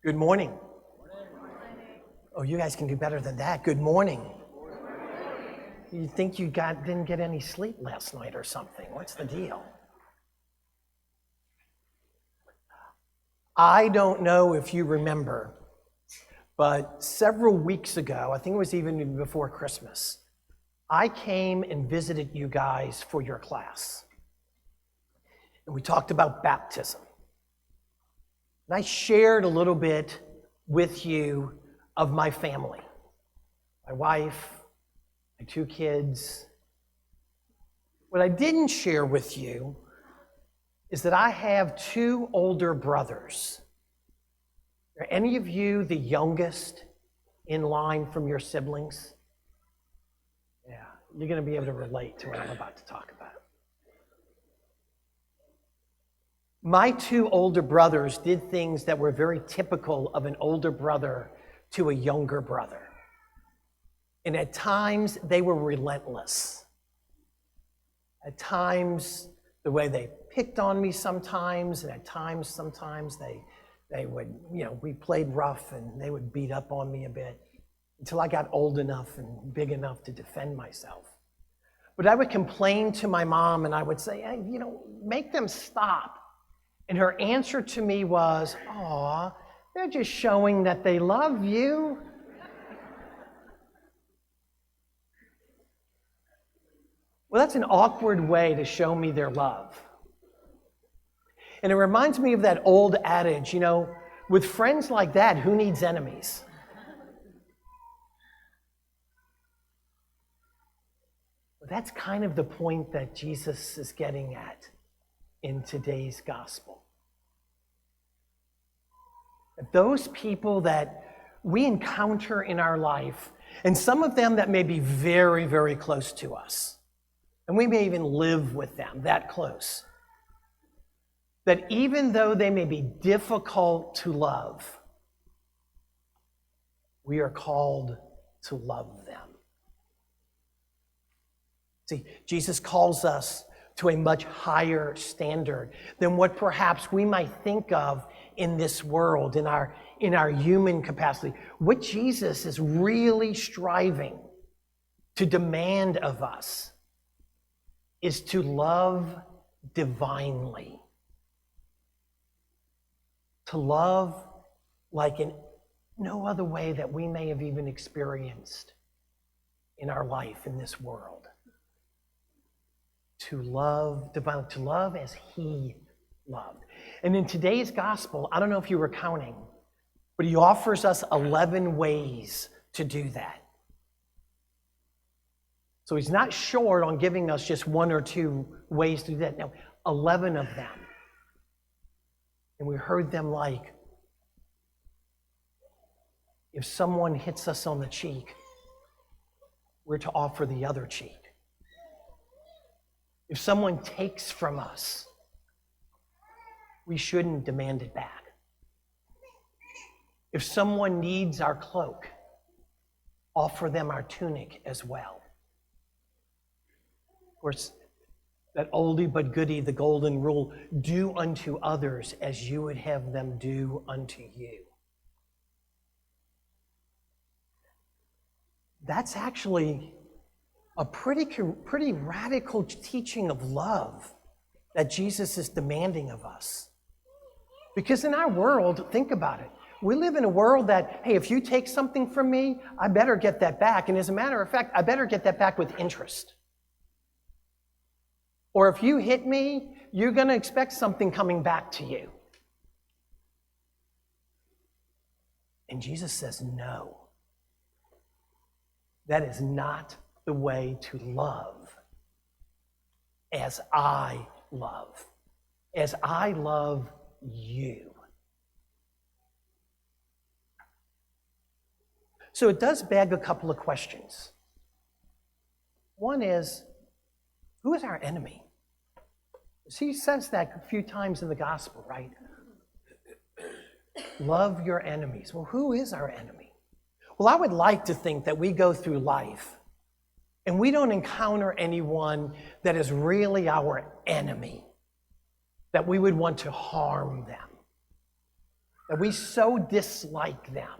Good morning. Oh, you guys can do better than that. Good morning. You think you didn't get any sleep last night or something? What's the deal? I don't know if you remember, but several weeks ago, I think it was even before Christmas, I came and visited you guys for your class. And we talked about baptism. And I shared a little bit with you of my family, my wife, my 2 kids. What I didn't share with you is that I have 2 older brothers. Are any of you the youngest in line from your siblings? Yeah, you're going to be able to relate to what I'm about to talk about. My 2 older brothers did things that were very typical of an older brother to a younger brother. And at times, they were relentless. At times, the way they picked on me sometimes, and at times, they would, we played rough and they would beat up on me a bit until I got old enough and big enough to defend myself. But I would complain to my mom and I would say, hey, make them stop. And her answer to me was, aw, they're just showing that they love you. Well, that's an awkward way to show me their love. And it reminds me of that old adage, with friends like that, who needs enemies? Well, that's kind of the point that Jesus is getting at in today's gospel. Those people that we encounter in our life, and some of them that may be very, very close to us, and we may even live with them that close, that even though they may be difficult to love, we are called to love them. See, Jesus calls us to a much higher standard than what perhaps we might think of in this world, in our human capacity. What Jesus is really striving to demand of us is to love divinely. To love like in no other way that we may have even experienced in our life in this world. To love divinely, to love as He loved. And in today's gospel, I don't know if you were counting, but He offers us 11 ways to do that. So He's not short on giving us just 1 or 2 ways to do that. No, 11 of them. And we heard them like, if someone hits us on the cheek, we're to offer the other cheek. If someone takes from us, we shouldn't demand it back. If someone needs our cloak, offer them our tunic as well. Of course, that oldie but goodie, the golden rule, do unto others as you would have them do unto you. That's actually a pretty radical teaching of love that Jesus is demanding of us. Because in our world, think about it, we live in a world that, hey, if you take something from me, I better get that back. And as a matter of fact, I better get that back with interest. Or if you hit me, you're going to expect something coming back to you. And Jesus says, no. That is not the way to love as I love you. So it does beg a couple of questions. One is, who is our enemy? He says that a few times in the gospel, right? Love your enemies. Well, who is our enemy? Well, I would like to think that we go through life and we don't encounter anyone that is really our enemy, that we would want to harm them. that we so dislike them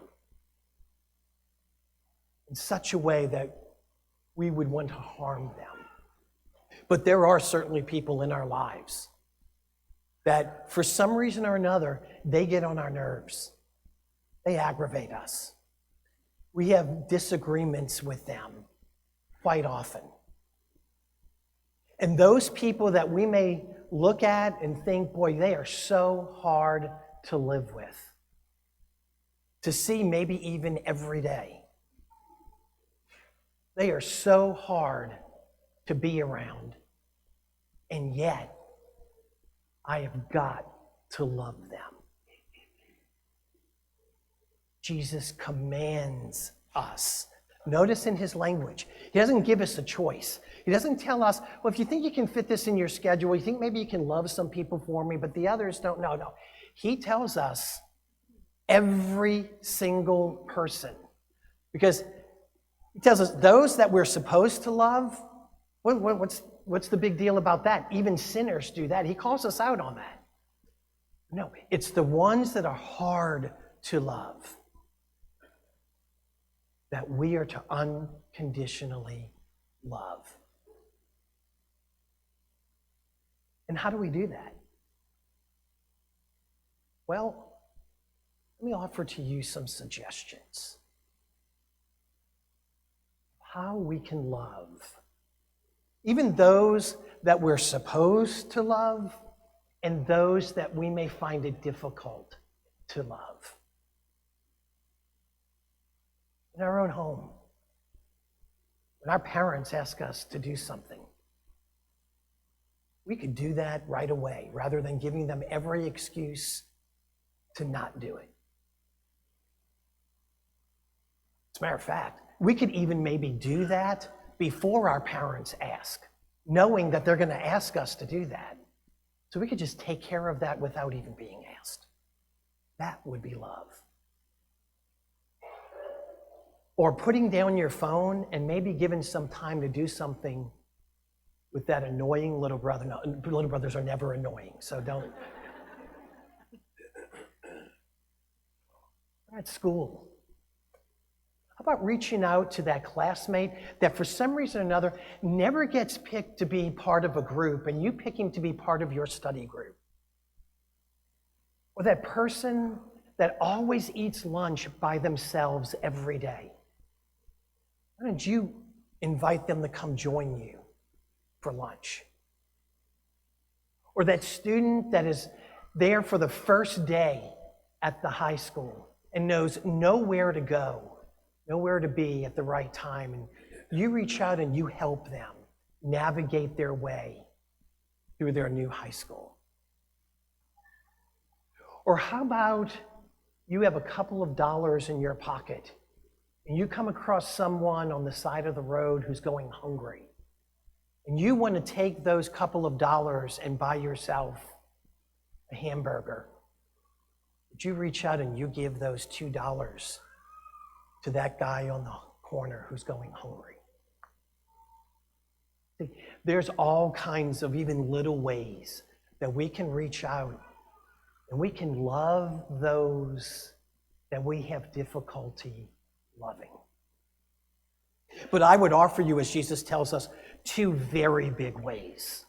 in such a way that we would want to harm them. But there are certainly people in our lives that for some reason or another, they get on our nerves. They aggravate us. We have disagreements with them quite often. And those people that we may look at and think, boy, they are so hard to live with, to see maybe even every day. They are so hard to be around, and yet I have got to love them. Jesus commands us. Notice in his language, he doesn't give us a choice. He doesn't tell us, well, if you think you can fit this in your schedule, you think maybe you can love some people for me, but the others don't. No. He tells us every single person. Because he tells us those that we're supposed to love, what's the big deal about that? Even sinners do that. He calls us out on that. No, it's the ones that are hard to love that we are to unconditionally love. And how do we do that? Well, let me offer to you some suggestions. How we can love even those that we're supposed to love and those that we may find it difficult to love. In our own home, when our parents ask us to do something, we could do that right away rather than giving them every excuse to not do it. As a matter of fact, we could even maybe do that before our parents ask, knowing that they're going to ask us to do that. So we could just take care of that without even being asked. That would be love. Or putting down your phone and maybe giving some time to do something with that annoying little brother. No, little brothers are never annoying, so don't. At school. How about reaching out to that classmate that for some reason or another never gets picked to be part of a group and you pick him to be part of your study group? Or that person that always eats lunch by themselves every day. Why don't you invite them to come join you for lunch? Or that student that is there for the first day at the high school and knows nowhere to go, nowhere to be at the right time, and you reach out and you help them navigate their way through their new high school. Or how about you have a couple of dollars in your pocket and you come across someone on the side of the road who's going hungry, and you want to take those couple of dollars and buy yourself a hamburger. Would you reach out and you give those $2 to that guy on the corner who's going hungry? See, there's all kinds of even little ways that we can reach out and we can love those that we have difficulty loving. But I would offer you, as Jesus tells us, two very big ways.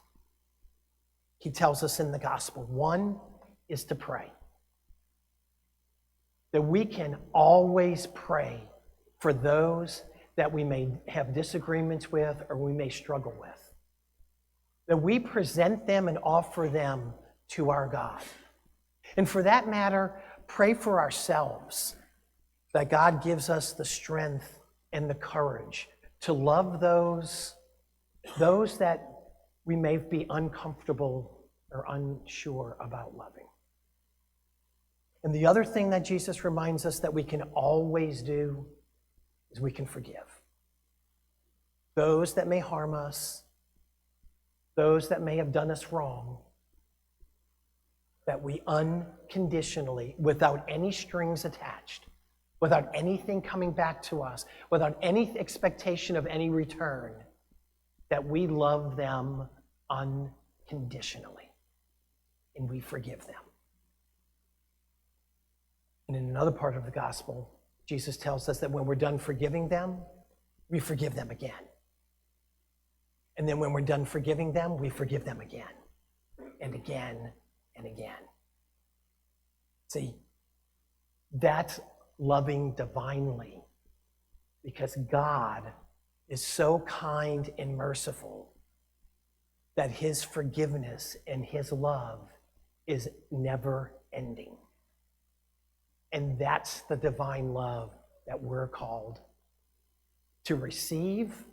He tells us in the gospel. One is to pray. That we can always pray for those that we may have disagreements with or we may struggle with. That we present them and offer them to our God. And for that matter, pray for ourselves, that God gives us the strength and the courage to love those that we may be uncomfortable or unsure about loving. And the other thing that Jesus reminds us that we can always do is we can forgive. Those that may harm us, those that may have done us wrong, that we unconditionally, without any strings attached, without anything coming back to us, without any expectation of any return, that we love them unconditionally and we forgive them. And in another part of the gospel, Jesus tells us that when we're done forgiving them, we forgive them again. And then when we're done forgiving them, we forgive them again and again and again. See, that's loving divinely, because God is so kind and merciful that his forgiveness and his love is never ending. And that's the divine love that we're called to receive,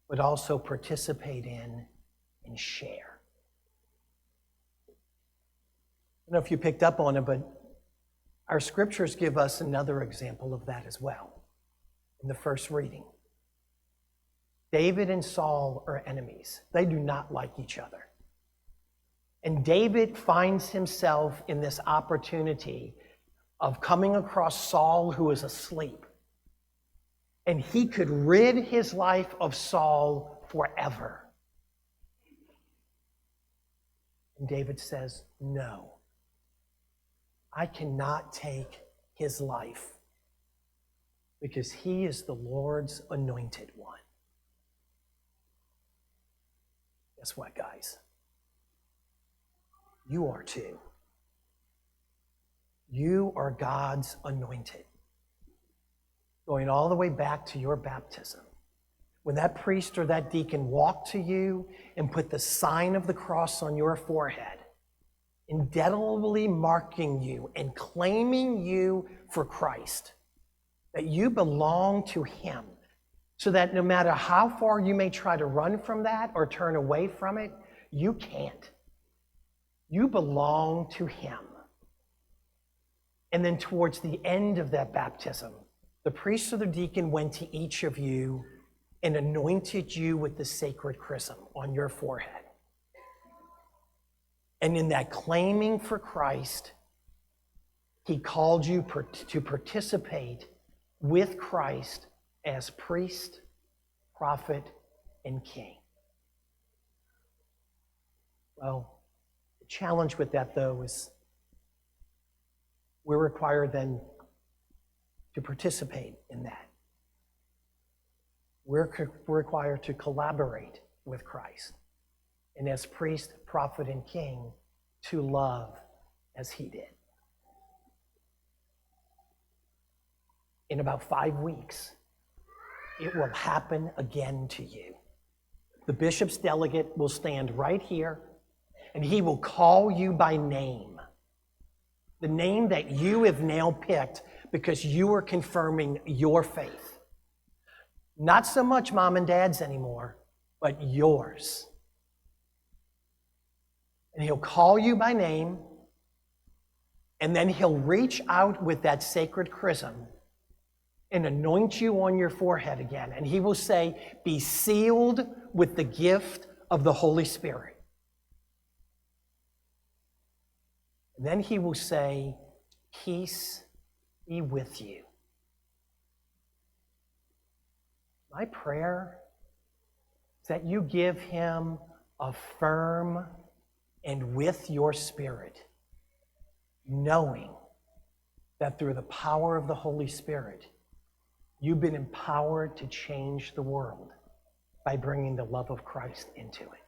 but also participate in and share. I don't know if you picked up on it, but our scriptures give us another example of that as well in the first reading. David and Saul are enemies. They do not like each other. And David finds himself in this opportunity of coming across Saul, who is asleep. And he could rid his life of Saul forever. And David says, no, I cannot take his life, because he is the Lord's anointed one. Guess what, guys? You are too. You are God's anointed. Going all the way back to your baptism, when that priest or that deacon walked to you and put the sign of the cross on your forehead, indelibly marking you and claiming you for Christ, that you belong to him, so that no matter how far you may try to run from that or turn away from it, you can't. You belong to him. And then towards the end of that baptism, the priest or the deacon went to each of you and anointed you with the sacred chrism on your forehead. And in that claiming for Christ, he called you to participate with Christ as priest, prophet, and king. Well, the challenge with that, though, is we're required then to participate in that. We're required to collaborate with Christ, and as priest, prophet, and king, to love as he did. In about 5 weeks, it will happen again to you. The bishop's delegate will stand right here, and he will call you by name. The name that you have now picked because you are confirming your faith. Not so much mom and dad's anymore, but yours. And he'll call you by name, and then he'll reach out with that sacred chrism and anoint you on your forehead again. And he will say, be sealed with the gift of the Holy Spirit. And then he will say, peace be with you. My prayer is that you give him a firm and with your spirit, knowing that through the power of the Holy Spirit, you've been empowered to change the world by bringing the love of Christ into it.